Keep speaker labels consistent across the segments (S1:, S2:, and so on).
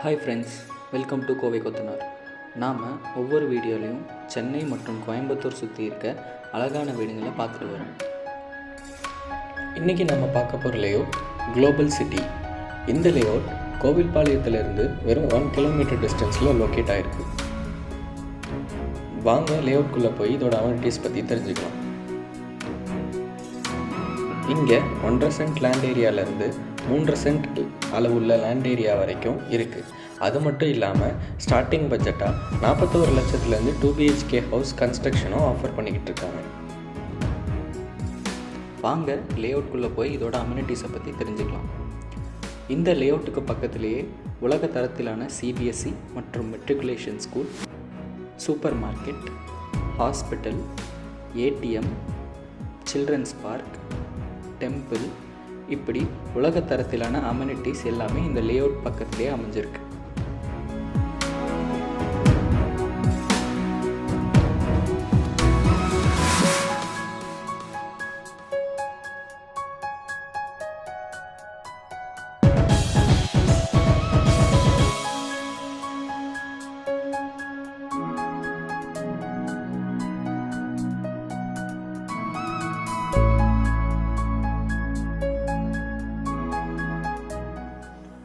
S1: Hi friends, welcome to Kovai கொத்தனார். நாம் ஒவ்வொரு வீடியோலையும் சென்னை மற்றும் கோயம்புத்தூர் சுற்றி இருக்க அழகான வீடுங்களை பார்த்துட்டு வரோம். இன்றைக்கி நம்ம பார்க்க போகிற லேஅவுட் குளோபல் சிட்டி. இந்த லேஅவுட் கோவில்பாளையத்திலிருந்து வெறும் 1 கிலோமீட்டர் டிஸ்டன்ஸில் லொக்கேட் ஆகிருக்கு. வாங்க லேஅவுட்குள்ளே போய் இதோட அமெனிட்டிஸ் பற்றி தெரிஞ்சுக்கலாம். இங்கே 1.5 சென்ட் லேண்ட் ஏரியாவிலேருந்து 3.5 சென்ட் அளவுள்ள லேண்ட் ஏரியா வரைக்கும் இருக்குது. அது மட்டும் இல்லாமல் ஸ்டார்டிங் பட்ஜெட்டாக 41 லட்சத்துலேருந்து 2 BHK ஹவுஸ் கன்ஸ்ட்ரக்ஷனும் ஆஃபர் பண்ணிக்கிட்டு இருக்காங்க. வாங்க லேஅவுட்குள்ளே போய் இதோட அமெனிட்டிஸை பற்றி தெரிஞ்சுக்கலாம். இந்த லேஅவுட்டுக்கு பக்கத்திலேயே உலக தரத்திலான CBSE மற்றும் matriculation school, super market, hospital, ATM, children's park, temple, இப்படி உலக தரத்திலான அமெனிட்டிஸ் எல்லாமே இந்த லேஅவுட் பக்கத்திலே அமைஞ்சிருக்கு.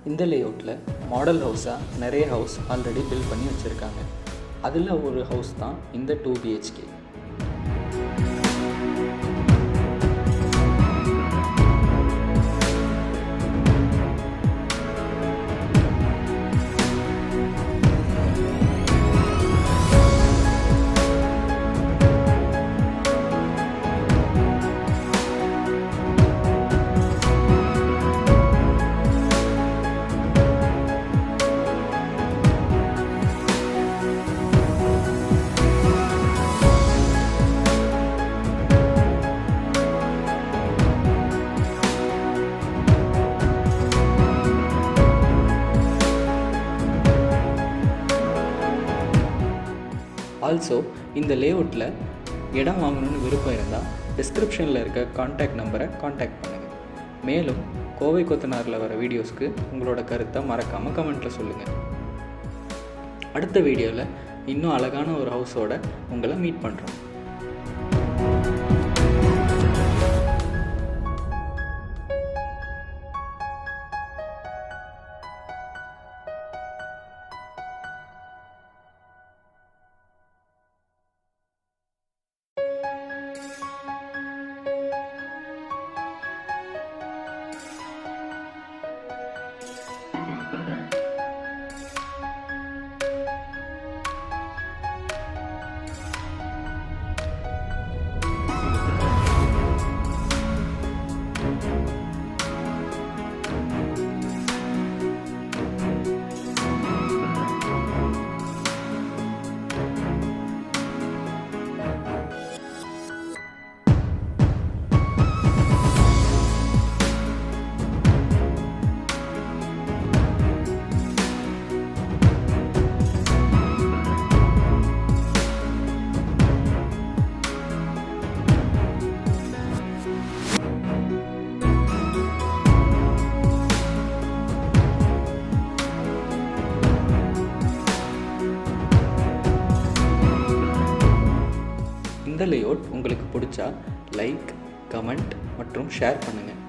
S1: இந்த லேஅவுட்டில் மாடல் ஹவுஸாக நிறைய ஹவுஸ் ஆல்ரெடி பில்ட் பண்ணி வச்சுருக்காங்க. அதில் ஒரு ஹவுஸ் தான் இந்த 2 BHK. ஆல்சோ இந்த லேஅவுட்டில் இடம் வாங்கணும்னு விருப்பம் இருந்தால் டிஸ்கிரிப்ஷனில் இருக்க கான்டாக்ட் நம்பரை கான்டாக்ட் பண்ணுங்கள். மேலும் கோவை கொத்தனாரில் வர வீடியோஸ்க்கு உங்களோட கருத்தை மறக்காமல் கமெண்ட்டில் சொல்லுங்கள். அடுத்த வீடியோவில் இன்னும் அழகான ஒரு ஹவுஸோடு உங்களை மீட் பண்ணுறோம். இந்த லேஅவுட் உங்களுக்கு பிடிச்சா லைக், கமெண்ட் மற்றும் ஷேர் பண்ணுங்கள்.